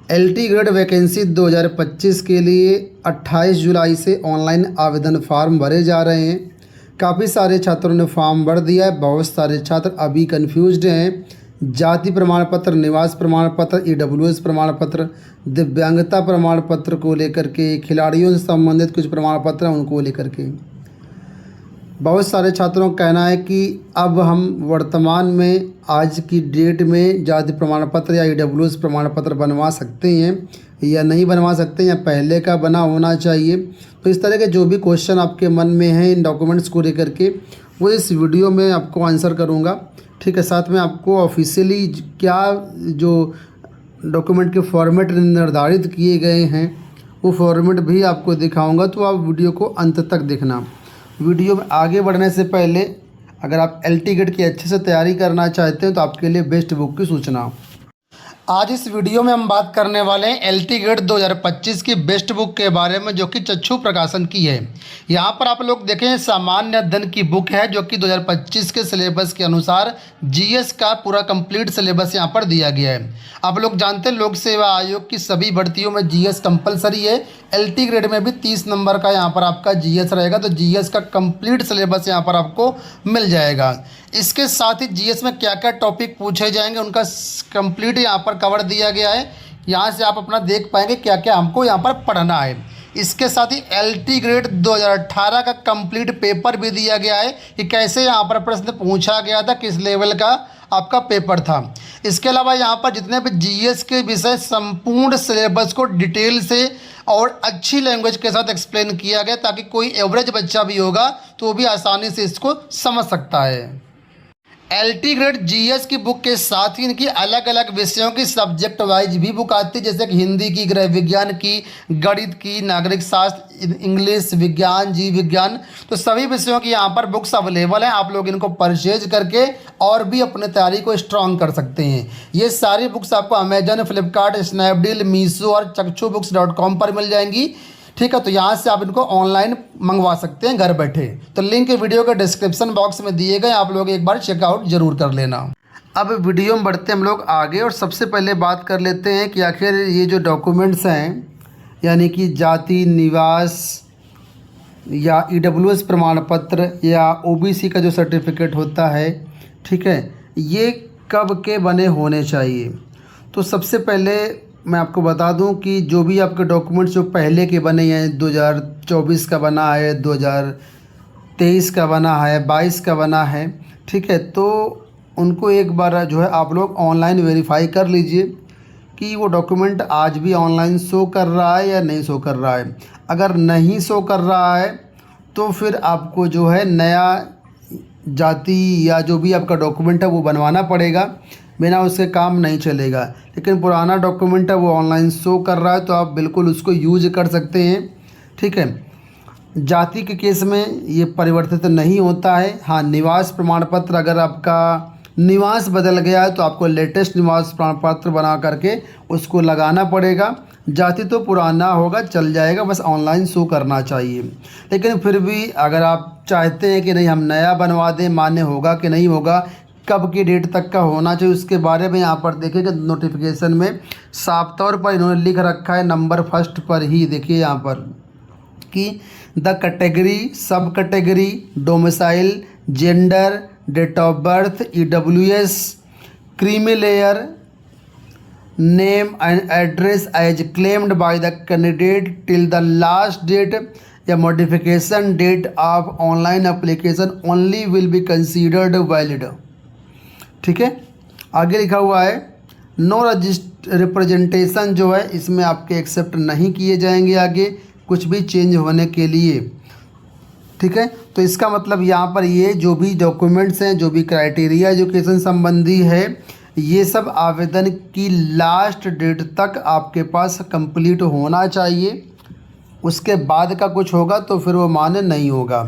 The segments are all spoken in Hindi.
एलटी ग्रेड वैकेंसी 2025 के लिए 28 जुलाई से ऑनलाइन आवेदन फार्म भरे जा रहे हैं। काफ़ी सारे छात्रों ने फॉर्म भर दिया है। बहुत सारे छात्र अभी कंफ्यूज्ड हैं। जाति प्रमाण पत्र, निवास प्रमाण पत्र, ईडब्ल्यूएस प्रमाण पत्र, दिव्यांगता प्रमाण पत्र को लेकर के, खिलाड़ियों से संबंधित कुछ प्रमाण पत्र हैं उनको लेकर के बहुत सारे छात्रों का कहना है कि अब हम वर्तमान में आज की डेट में जाति प्रमाण पत्र या ईडब्ल्यूएस प्रमाण पत्र बनवा सकते हैं या नहीं बनवा सकते या पहले का बना होना चाहिए। तो इस तरह के जो भी क्वेश्चन आपके मन में हैं इन डॉक्यूमेंट्स को लेकर के, वो इस वीडियो में आपको आंसर करूँगा। ठीक है, साथ में आपको ऑफिशियली क्या जो डॉक्यूमेंट के फॉर्मेट निर्धारित किए गए हैं वो फॉर्मेट भी आपको दिखाऊँगा। तो आप वीडियो को अंत तक देखना। वीडियो में आगे बढ़ने से पहले अगर आप एलटी गेट की अच्छे से तैयारी करना चाहते हैं तो आपके लिए बेस्ट बुक की सूचना। आज इस वीडियो में हम बात करने वाले हैं एलटी गेट 2025 की बेस्ट बुक के बारे में, जो कि चक्षु प्रकाशन की है। यहाँ पर आप लोग देखें, सामान्य अध्ययन की बुक है जो कि 2025 के सिलेबस के अनुसार जीएस का पूरा कंप्लीट सिलेबस यहाँ पर दिया गया है। आप लोग जानते हैं लोक सेवा आयोग की सभी भर्तियों में जीएस कंपलसरी है। एलटी ग्रेड में भी 30 नंबर का यहाँ पर आपका जीएस रहेगा। तो जीएस का कंप्लीट सिलेबस यहाँ पर आपको मिल जाएगा। इसके साथ ही जीएस में क्या क्या टॉपिक पूछे जाएंगे उनका कंप्लीट यहाँ पर कवर दिया गया है। यहाँ से आप अपना देख पाएंगे क्या क्या हमको यहाँ पर पढ़ना है। इसके साथ ही एलटी ग्रेड 2018 का कंप्लीट पेपर भी दिया गया है कि कैसे यहाँ पर प्रश्न पूछा गया था, किस लेवल का आपका पेपर था। इसके अलावा यहाँ पर जितने भी जीएस के विषय संपूर्ण सिलेबस को डिटेल से और अच्छी लैंग्वेज के साथ एक्सप्लेन किया गया, ताकि कोई एवरेज बच्चा भी होगा तो वो भी आसानी से इसको समझ सकता है। एलटी ग्रेड जीएस की बुक के साथ ही इनकी अलग अलग विषयों की सब्जेक्ट वाइज भी बुक आती है, जैसे कि हिंदी की, गृह विज्ञान की, गणित की, नागरिक शास्त्र, इंग्लिश, विज्ञान, जीव विज्ञान। तो सभी विषयों की यहाँ पर बुक्स अवेलेबल हैं। आप लोग इनको परचेज करके और भी अपने तैयारी को स्ट्रॉन्ग कर सकते हैं। ये सारी बुक्स आपको अमेजन, फ्लिपकार्ट, स्नैपडील, मीशो और चक्षुबुक्स.com पर मिल जाएंगी। ठीक है, तो यहाँ से आप इनको ऑनलाइन मंगवा सकते हैं घर बैठे। तो लिंक वीडियो के डिस्क्रिप्शन बॉक्स में दिए गए, आप लोग एक बार चेकआउट जरूर कर लेना। अब वीडियो में बढ़ते हम लोग आगे और सबसे पहले बात कर लेते हैं कि आखिर ये जो डॉक्यूमेंट्स हैं, यानी कि जाति, निवास या ईडब्ल्यूएस प्रमाण पत्र या ओबीसी का जो सर्टिफिकेट होता है, ठीक है, ये कब के बने होने चाहिए। तो सबसे पहले मैं आपको बता दूं कि जो भी आपके डॉक्यूमेंट्स जो पहले के बने हैं, 2024 का बना है, 2023 का बना है, 22 का बना है, ठीक है, तो उनको एक बार जो है आप लोग ऑनलाइन वेरीफाई कर लीजिए कि वो डॉक्यूमेंट आज भी ऑनलाइन शो कर रहा है या नहीं शो कर रहा है। अगर नहीं शो कर रहा है तो फिर आपको जो है नया जाति या जो भी आपका डॉक्यूमेंट है वो बनवाना पड़ेगा, बिना उसके काम नहीं चलेगा। लेकिन पुराना डॉक्यूमेंट है वो ऑनलाइन शो कर रहा है तो आप बिल्कुल उसको यूज कर सकते हैं। ठीक है, जाति के केस में ये परिवर्तित नहीं होता है। हाँ, निवास प्रमाण पत्र, अगर आपका निवास बदल गया है तो आपको लेटेस्ट निवास प्रमाण पत्र बना करके उसको लगाना पड़ेगा। जाति तो पुराना होगा, चल जाएगा, बस ऑनलाइन शो करना चाहिए। लेकिन फिर भी अगर आप चाहते हैं कि नहीं हम नया बनवा दें, मान्य होगा कि नहीं होगा, कब की डेट तक का होना चाहिए, उसके बारे में यहाँ पर देखिए कि नोटिफिकेशन में साफ तौर पर इन्होंने लिख रखा है नंबर फर्स्ट पर ही। देखिए यहाँ पर कि the category, sub category, domicile, gender, date of birth, EWS, creamy layer, name and address as claimed by the candidate till the last date या modification date of online application only will be considered valid. ठीक है, आगे लिखा हुआ है नो रिप्रेजेंटेशन जो है इसमें आपके एक्सेप्ट नहीं किए जाएंगे आगे कुछ भी चेंज होने के लिए। ठीक है, तो इसका मतलब यहाँ पर ये जो भी डॉक्यूमेंट्स हैं, जो भी क्राइटेरिया एजुकेशन संबंधी है, ये सब आवेदन की लास्ट डेट तक आपके पास कंप्लीट होना चाहिए। उसके बाद का कुछ होगा तो फिर वो मान्य नहीं होगा।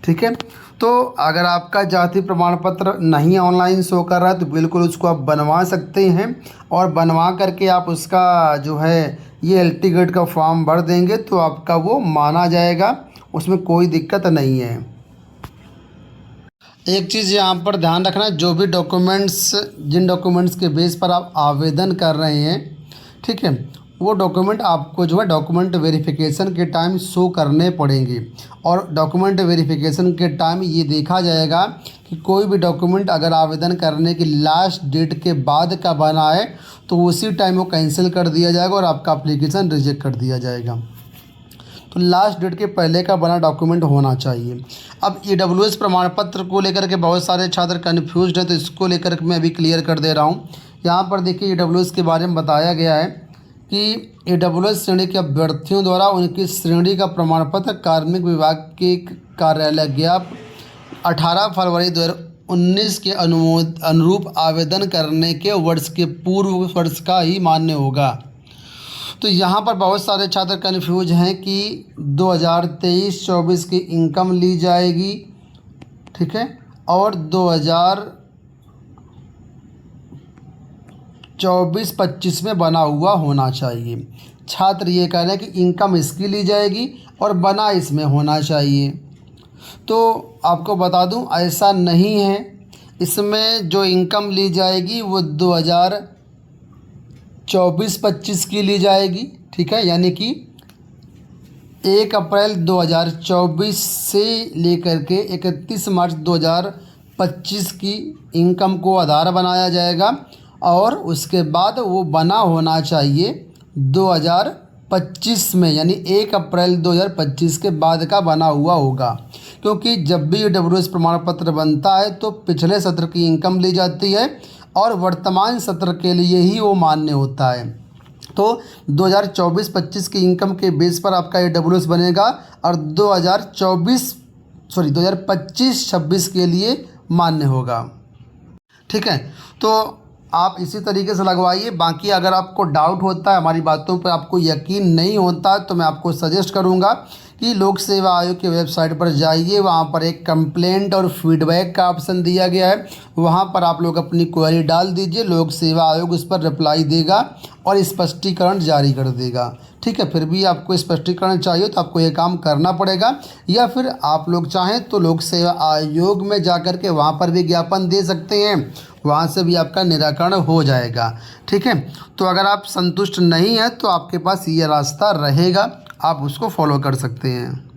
ठीक है, तो अगर आपका जाति प्रमाण पत्र नहीं ऑनलाइन शो कर रहा है तो बिल्कुल उसको आप बनवा सकते हैं और बनवा करके आप उसका जो है ये एलटी गेट का फॉर्म भर देंगे तो आपका वो माना जाएगा, उसमें कोई दिक्कत नहीं है। एक चीज़ यहाँ पर ध्यान रखना, जो भी डॉक्यूमेंट्स, जिन डॉक्यूमेंट्स के बेस पर आप आवेदन कर रहे हैं, ठीक है, वो डॉक्यूमेंट आपको जो है डॉक्यूमेंट वेरिफिकेशन के टाइम शो करने पड़ेंगे। और डॉक्यूमेंट वेरिफिकेशन के टाइम ये देखा जाएगा कि कोई भी डॉक्यूमेंट अगर आवेदन करने की लास्ट डेट के बाद का बना है तो उसी टाइम वो कैंसिल कर दिया जाएगा और आपका एप्लीकेशन रिजेक्ट कर दिया जाएगा। तो लास्ट डेट के पहले का बना डॉक्यूमेंट होना चाहिए। अब EWS प्रमाण पत्र को लेकर के बहुत सारे छात्र कन्फ्यूज्ड हैं, तो इसको लेकर के मैं अभी क्लियर कर दे रहा हूँ। यहाँ पर देखिए EWS के बारे में बताया गया है कि EWS श्रेणी के अभ्यर्थियों द्वारा उनकी श्रेणी का प्रमाण पत्र कार्मिक विभाग के कार्यालय ज्ञाप 18 फरवरी 2019 के अनुरूप आवेदन करने के वर्ष के पूर्व वर्ष का ही मान्य होगा। तो यहाँ पर बहुत सारे छात्र कन्फ्यूज हैं कि 2023-24 की इनकम ली जाएगी, ठीक है, और 2024-25 में बना हुआ होना चाहिए। छात्र ये कह रहे हैं कि इनकम इसकी ली जाएगी और बना इसमें होना चाहिए। तो आपको बता दूं ऐसा नहीं है। इसमें जो इनकम ली जाएगी वो 2024-25 की ली जाएगी, ठीक है, यानी कि 1 अप्रैल 2024 से लेकर के 31 मार्च 2025 की इनकम को आधार बनाया जाएगा और उसके बाद वो बना होना चाहिए 2025 में, यानी 1 अप्रैल 2025 के बाद का बना हुआ होगा। क्योंकि जब भी EWS प्रमाण पत्र बनता है तो पिछले सत्र की इनकम ली जाती है और वर्तमान सत्र के लिए ही वो मान्य होता है। तो 2024-25 की इनकम के बेस पर आपका EWS बनेगा और 2025-26 के लिए मान्य होगा, ठीक है। तो आप इसी तरीके से लगवाइए। बाकी अगर आपको डाउट होता है, हमारी बातों पर आपको यकीन नहीं होता, तो मैं आपको सजेस्ट करूंगा कि लोक सेवा आयोग की वेबसाइट पर जाइए। वहां पर एक कंप्लेंट और फीडबैक का ऑप्शन दिया गया है, वहां पर आप लोग अपनी क्वेरी डाल दीजिए। लोक सेवा आयोग उस पर रिप्लाई देगा और स्पष्टीकरण जारी कर देगा, ठीक है। फिर भी आपको स्पष्टीकरण चाहिए तो आपको ये काम करना पड़ेगा, या फिर आप लोग चाहें तो लोक सेवा आयोग में जाकर के वहाँ पर भी ज्ञापन दे सकते हैं, वहाँ से भी आपका निराकरण हो जाएगा, ठीक है। तो अगर आप संतुष्ट नहीं हैं तो आपके पास ये रास्ता रहेगा, आप उसको फॉलो कर सकते हैं।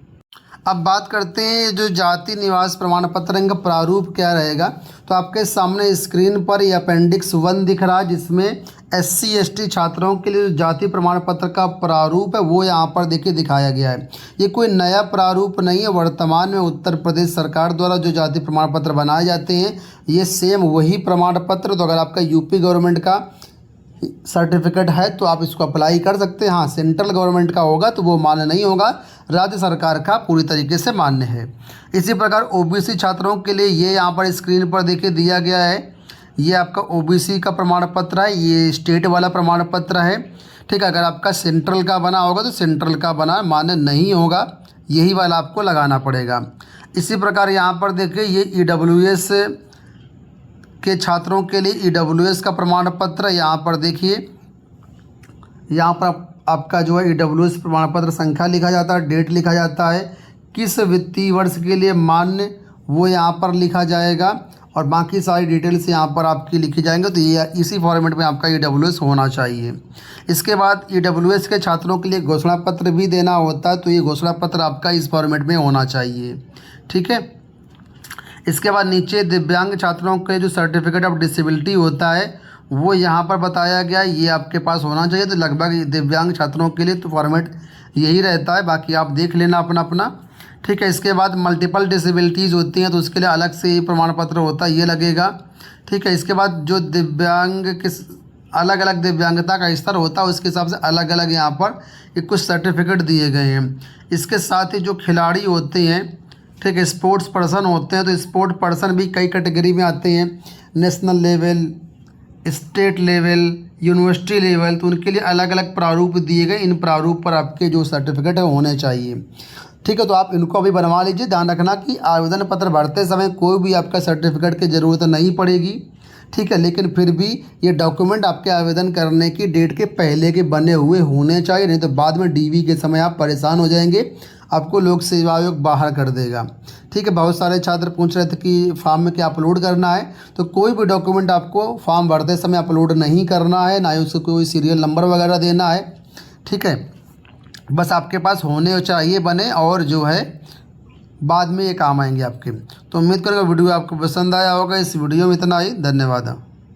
अब बात करते हैं जो जाति निवास प्रमाण पत्र का प्रारूप क्या रहेगा। तो आपके सामने स्क्रीन पर ये अपेंडिक्स 1 दिख रहा है, जिसमें SC/ST छात्रों के लिए जो जाति प्रमाण पत्र का प्रारूप है वो यहाँ पर देखिए दिखाया गया है। ये कोई नया प्रारूप नहीं है, वर्तमान में उत्तर प्रदेश सरकार द्वारा जो जाति प्रमाण पत्र बनाए जाते हैं ये सेम वही प्रमाण पत्र। तो अगर आपका यूपी गवर्नमेंट का सर्टिफिकेट है तो आप इसको अप्लाई कर सकते हैं। हाँ, सेंट्रल गवर्नमेंट का होगा तो वो मान्य नहीं होगा, राज्य सरकार का पूरी तरीके से मान्य है। इसी प्रकार OBC छात्रों के लिए ये यहाँ पर स्क्रीन पर देखिए दिया गया है, ये आपका OBC का प्रमाण पत्र है, ये स्टेट वाला प्रमाण पत्र है, ठीक है। अगर आपका सेंट्रल का बना होगा तो सेंट्रल का बना मान्य नहीं होगा, यही वाला आपको लगाना पड़ेगा। इसी प्रकार यहाँ पर देखिए ये EWS के छात्रों के लिए EWS का प्रमाण पत्र, यहाँ पर देखिए, यहाँ पर आपका जो है EWS प्रमाण पत्र संख्या लिखा जाता है, डेट लिखा जाता है, किस वित्तीय वर्ष के लिए मान्य वो यहाँ पर लिखा जाएगा और बाकी सारी डिटेल्स यहाँ पर आपकी लिखी जाएंगे। तो ये इसी फॉर्मेट में आपका EWS होना चाहिए। इसके बाद EWS के छात्रों के लिए घोषणा पत्र भी देना होता है, तो ये घोषणा पत्र आपका इस फॉर्मेट में होना चाहिए, ठीक है। इसके बाद नीचे दिव्यांग छात्रों के जो सर्टिफिकेट ऑफ डिसेबिलिटी होता है वो यहाँ पर बताया गया, ये आपके पास होना चाहिए। तो लगभग दिव्यांग छात्रों के लिए तो फॉर्मेट यही रहता है, बाकी आप देख लेना अपना अपना, ठीक है। इसके बाद मल्टीपल डिसेबिलिटीज़ होती हैं तो उसके लिए अलग से प्रमाण पत्र होता है, ये लगेगा, ठीक है। इसके बाद जो दिव्यांग किस अलग अलग दिव्यांगता का स्तर होता है उसके हिसाब से अलग अलग यहाँ पर कुछ सर्टिफिकेट दिए गए हैं। इसके साथ ही जो खिलाड़ी होते हैं, ठीक है, स्पोर्ट्स पर्सन होते हैं, तो स्पोर्ट पर्सन भी कई कैटेगरी में आते हैं, national level, state level, university level, तो उनके लिए अलग अलग प्रारूप दिए गए। इन प्रारूप पर आपके जो सर्टिफिकेट है होने चाहिए, ठीक है। तो आप इनको अभी बनवा लीजिए। ध्यान रखना कि आवेदन पत्र भरते समय कोई भी आपका सर्टिफिकेट की ज़रूरत नहीं पड़ेगी, ठीक है। लेकिन फिर भी ये डॉक्यूमेंट आपके आवेदन करने की डेट के पहले के बने हुए होने चाहिए, नहीं तो बाद में डीवी के समय आप परेशान हो जाएंगे, आपको लोक सेवा आयोग बाहर कर देगा। ठीक है। बहुत सारे छात्र पूछ रहे थे कि फॉर्म में क्या अपलोड करना है, तो कोई भी डॉक्यूमेंट आपको फॉर्म भरते समय अपलोड नहीं करना है, ना ही उसको कोई सीरियल नंबर वगैरह देना है। ठीक है। बस आपके पास होने चाहिए बने, और जो है बाद में ये काम आएंगे आपके। तो उम्मीद करूँगा वीडियो आपको पसंद आया होगा। इस वीडियो में इतना ही, धन्यवाद।